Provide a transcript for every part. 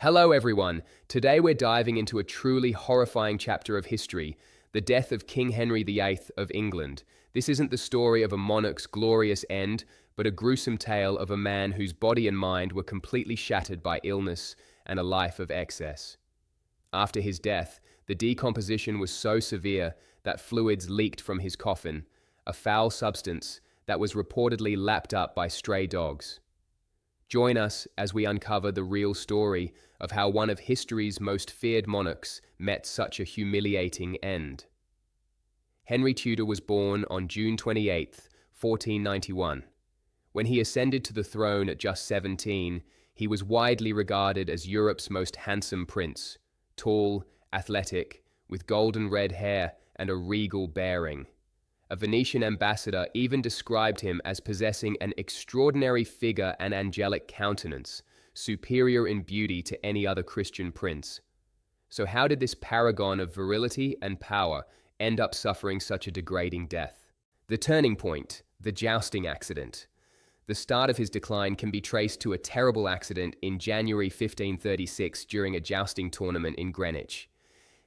Hello everyone, today we're diving into a truly horrifying chapter of history, the death of King Henry VIII of England. This isn't the story of a monarch's glorious end, but a gruesome tale of a man whose body and mind were completely shattered by illness and a life of excess. After his death, the decomposition was so severe that fluids leaked from his coffin, a foul substance that was reportedly lapped up by stray dogs. Join us as we uncover the real story of how one of history's most feared monarchs met such a humiliating end. Henry Tudor was born on June 28, 1491. When he ascended to the throne at just 17, he was widely regarded as Europe's most handsome prince, tall, athletic, with golden red hair and a regal bearing. A Venetian ambassador even described him as possessing an extraordinary figure and angelic countenance, superior in beauty to any other Christian prince. So how did this paragon of virility and power end up suffering such a degrading death? The turning point, the jousting accident. The start of his decline can be traced to a terrible accident in January 1536 during a jousting tournament in Greenwich.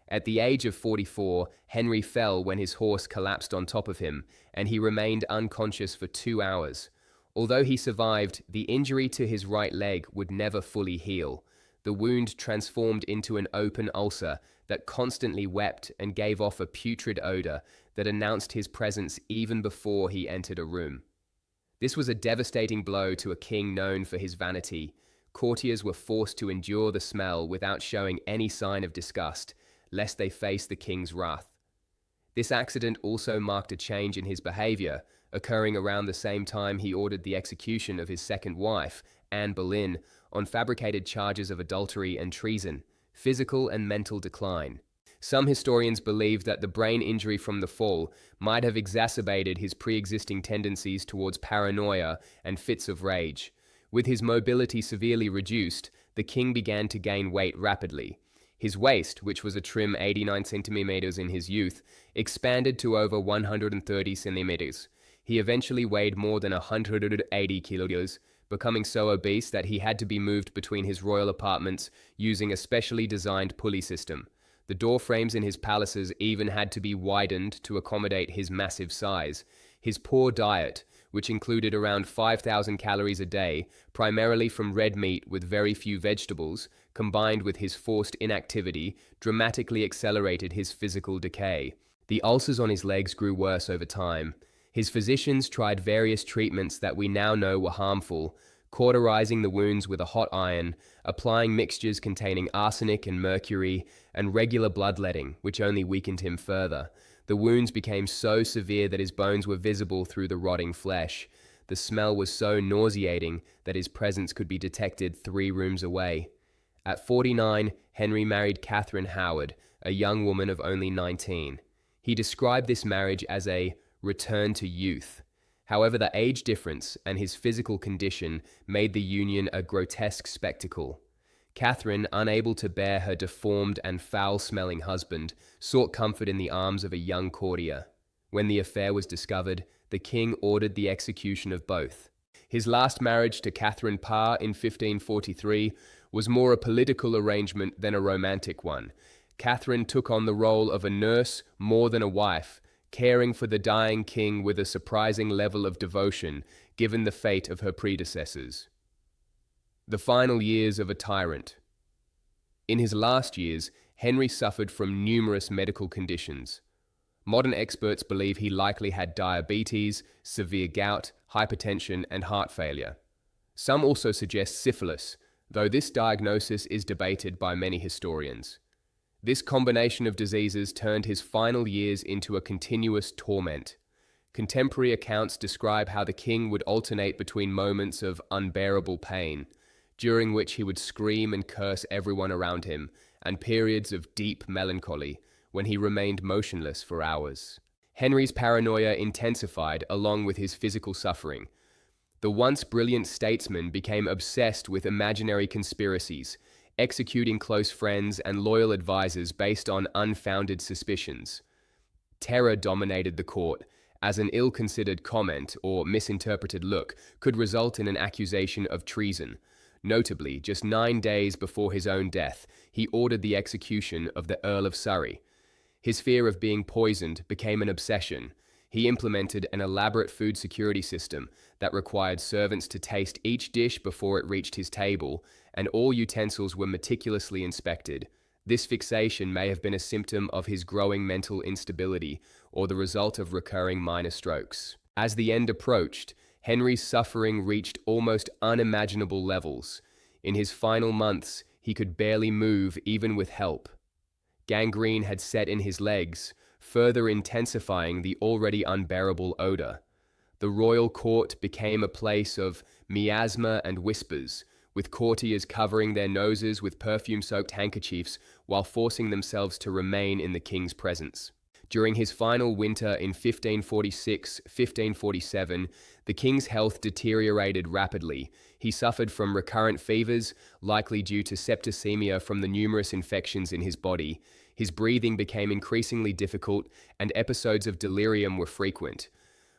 At the age of 44, Henry fell when his horse collapsed on top of him, and he remained unconscious for 2 hours. Although he survived, the injury to his right leg would never fully heal. The wound transformed into an open ulcer that constantly wept and gave off a putrid odor that announced his presence even before he entered a room. This was a devastating blow to a king known for his vanity. Courtiers were forced to endure the smell without showing any sign of disgust, lest they face the king's wrath. This accident also marked a change in his behavior, occurring around the same time he ordered the execution of his second wife, Anne Boleyn, on fabricated charges of adultery and treason, physical and mental decline. Some historians believe that the brain injury from the fall might have exacerbated his pre-existing tendencies towards paranoia and fits of rage. With his mobility severely reduced, the king began to gain weight rapidly. His waist, which was a trim 89 centimeters in his youth, expanded to over 130 centimeters. He eventually weighed more than 180 kilos, becoming so obese that he had to be moved between his royal apartments using a specially designed pulley system. The door frames in his palaces even had to be widened to accommodate his massive size. His poor diet, which included around 5,000 calories a day, primarily from red meat with very few vegetables, combined with his forced inactivity, dramatically accelerated his physical decay. The ulcers on his legs grew worse over time. His physicians tried various treatments that we now know were harmful, cauterizing the wounds with a hot iron, applying mixtures containing arsenic and mercury, and regular bloodletting, which only weakened him further. The wounds became so severe that his bones were visible through the rotting flesh. The smell was so nauseating that his presence could be detected 3 rooms away. At 49, Henry married Catherine Howard, a young woman of only 19. He described this marriage as a return to youth. However, the age difference and his physical condition made the union a grotesque spectacle. Catherine, unable to bear her deformed and foul-smelling husband, sought comfort in the arms of a young courtier. When the affair was discovered, the king ordered the execution of both. His last marriage to Catherine Parr in 1543 was more a political arrangement than a romantic one. Catherine took on the role of a nurse more than a wife, caring for the dying king with a surprising level of devotion, given the fate of her predecessors. The final years of a tyrant. In his last years, Henry suffered from numerous medical conditions. Modern experts believe he likely had diabetes, severe gout, hypertension, and heart failure. Some also suggest syphilis, though this diagnosis is debated by many historians. This combination of diseases turned his final years into a continuous torment. Contemporary accounts describe how the king would alternate between moments of unbearable pain, during which he would scream and curse everyone around him, and periods of deep melancholy, when he remained motionless for hours. Henry's paranoia intensified along with his physical suffering. The once brilliant statesman became obsessed with imaginary conspiracies, executing close friends and loyal advisors based on unfounded suspicions. Terror dominated the court, as an ill-considered comment or misinterpreted look could result in an accusation of treason. Notably, just 9 days before his own death, he ordered the execution of the Earl of Surrey. His fear of being poisoned became an obsession. He implemented an elaborate food security system that required servants to taste each dish before it reached his table, and all utensils were meticulously inspected. This fixation may have been a symptom of his growing mental instability or the result of recurring minor strokes. As the end approached, Henry's suffering reached almost unimaginable levels. In his final months, he could barely move even with help. Gangrene had set in his legs, further intensifying the already unbearable odor. The royal court became a place of miasma and whispers, with courtiers covering their noses with perfume-soaked handkerchiefs while forcing themselves to remain in the king's presence. During his final winter in 1546-1547, the king's health deteriorated rapidly. He suffered from recurrent fevers, likely due to septicemia from the numerous infections in his body. His breathing became increasingly difficult, and episodes of delirium were frequent.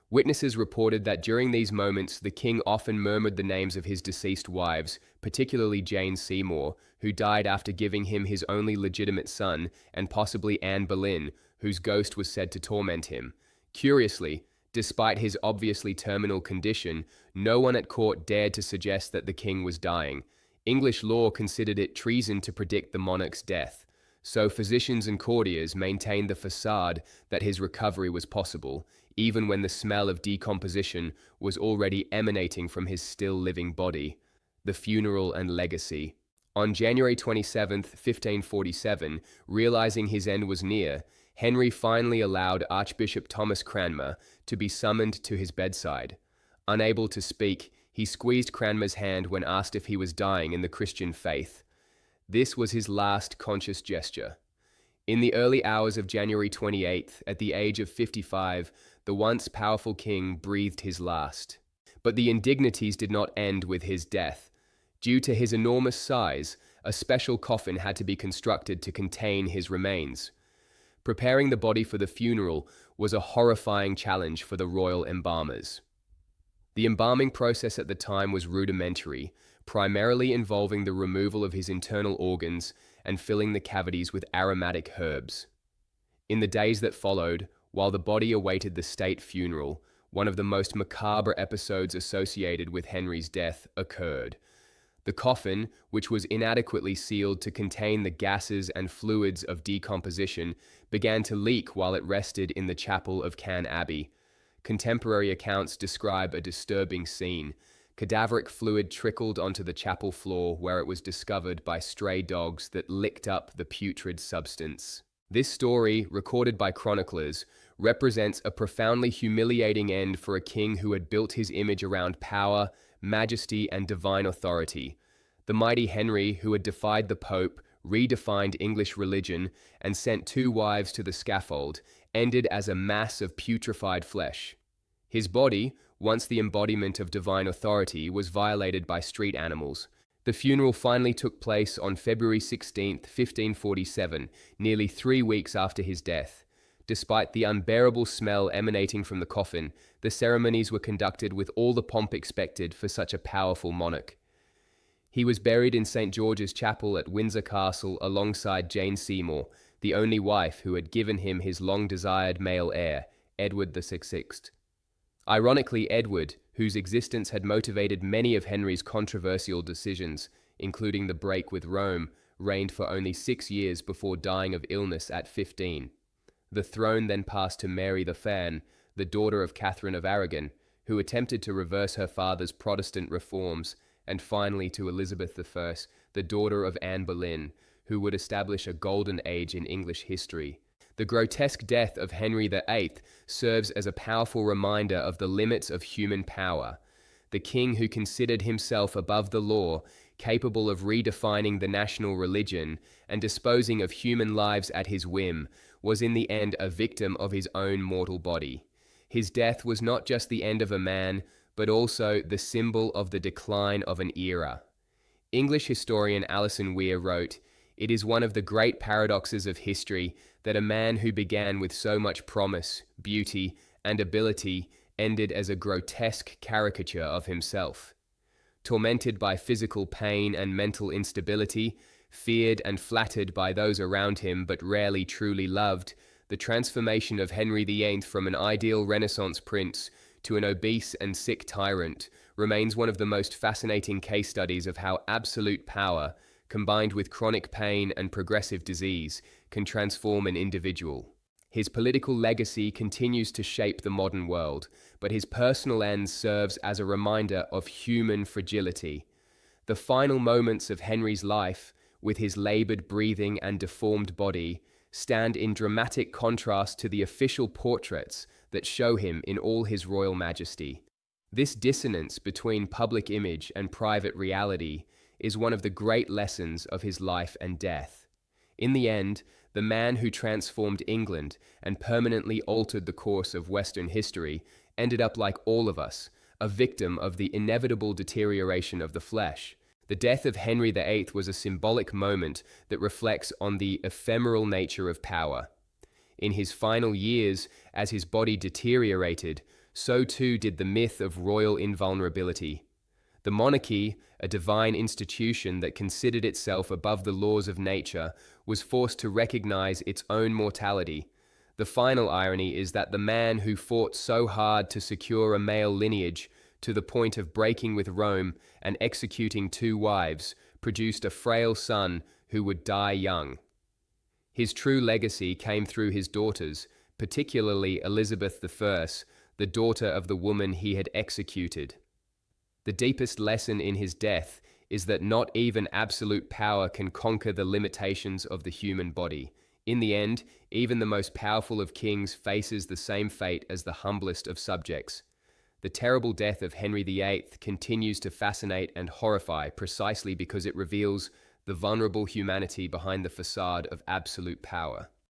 Witnesses reported that during these moments, the king often murmured the names of his deceased wives, particularly Jane Seymour, who died after giving him his only legitimate son, and possibly Anne Boleyn, whose ghost was said to torment him. Curiously, despite his obviously terminal condition, no one at court dared to suggest that the king was dying. English law considered it treason to predict the monarch's death, so physicians and courtiers maintained the facade that his recovery was possible, even when the smell of decomposition was already emanating from his still living body. The funeral and legacy. On January 27, 1547, realizing his end was near, Henry finally allowed Archbishop Thomas Cranmer to be summoned to his bedside. Unable to speak, he squeezed Cranmer's hand when asked if he was dying in the Christian faith. This was his last conscious gesture. In the early hours of January 28th, at the age of 55, the once powerful king breathed his last. But the indignities did not end with his death. Due to his enormous size, a special coffin had to be constructed to contain his remains. Preparing the body for the funeral was a horrifying challenge for the royal embalmers. The embalming process at the time was rudimentary, primarily involving the removal of his internal organs and filling the cavities with aromatic herbs. In the days that followed, while the body awaited the state funeral, one of the most macabre episodes associated with Henry's death occurred. The coffin, which was inadequately sealed to contain the gases and fluids of decomposition, began to leak while it rested in the chapel of Can Abbey. Contemporary accounts describe a disturbing scene. Cadaveric fluid trickled onto the chapel floor where it was discovered by stray dogs that licked up the putrid substance. This story, recorded by chroniclers, represents a profoundly humiliating end for a king who had built his image around power, majesty, and divine authority. The mighty Henry, who had defied the Pope, redefined English religion, and sent 2 wives to the scaffold, ended as a mass of putrefied flesh. His body, once the embodiment of divine authority, was violated by street animals. The funeral finally took place on February 16, 1547, nearly 3 weeks after his death. Despite the unbearable smell emanating from the coffin, the ceremonies were conducted with all the pomp expected for such a powerful monarch. He was buried in St. George's Chapel at Windsor Castle alongside Jane Seymour, the only wife who had given him his long-desired male heir, Edward VI. Ironically, Edward, whose existence had motivated many of Henry's controversial decisions, including the break with Rome, reigned for only 6 years before dying of illness at 15. The throne then passed to Mary the Fan, the daughter of Catherine of Aragon, who attempted to reverse her father's Protestant reforms, and finally to Elizabeth I, the daughter of Anne Boleyn, who would establish a golden age in English history. The grotesque death of Henry VIII serves as a powerful reminder of the limits of human power. The king who considered himself above the law, capable of redefining the national religion and disposing of human lives at his whim, was in the end a victim of his own mortal body. His death was not just the end of a man, but also the symbol of the decline of an era. English historian Alison Weir wrote, "It is one of the great paradoxes of history that a man who began with so much promise, beauty, and ability ended as a grotesque caricature of himself." Tormented by physical pain and mental instability, feared and flattered by those around him but rarely truly loved, the transformation of Henry VIII from an ideal Renaissance prince to an obese and sick tyrant remains one of the most fascinating case studies of how absolute power, combined with chronic pain and progressive disease, can transform an individual. His political legacy continues to shape the modern world, but his personal end serves as a reminder of human fragility. The final moments of Henry's life, with his labored breathing and deformed body, stand in dramatic contrast to the official portraits that show him in all his royal majesty. This dissonance between public image and private reality is one of the great lessons of his life and death. In the end, the man who transformed England and permanently altered the course of Western history ended up like all of us, a victim of the inevitable deterioration of the flesh. The death of Henry VIII was a symbolic moment that reflects on the ephemeral nature of power. In his final years, as his body deteriorated, so too did the myth of royal invulnerability. The monarchy, a divine institution that considered itself above the laws of nature, was forced to recognize its own mortality. The final irony is that the man who fought so hard to secure a male lineage, to the point of breaking with Rome and executing 2 wives, produced a frail son who would die young. His true legacy came through his daughters, particularly Elizabeth I, the daughter of the woman he had executed. The deepest lesson in his death is that not even absolute power can conquer the limitations of the human body. In the end, even the most powerful of kings faces the same fate as the humblest of subjects. The terrible death of Henry VIII continues to fascinate and horrify precisely because it reveals the vulnerable humanity behind the facade of absolute power.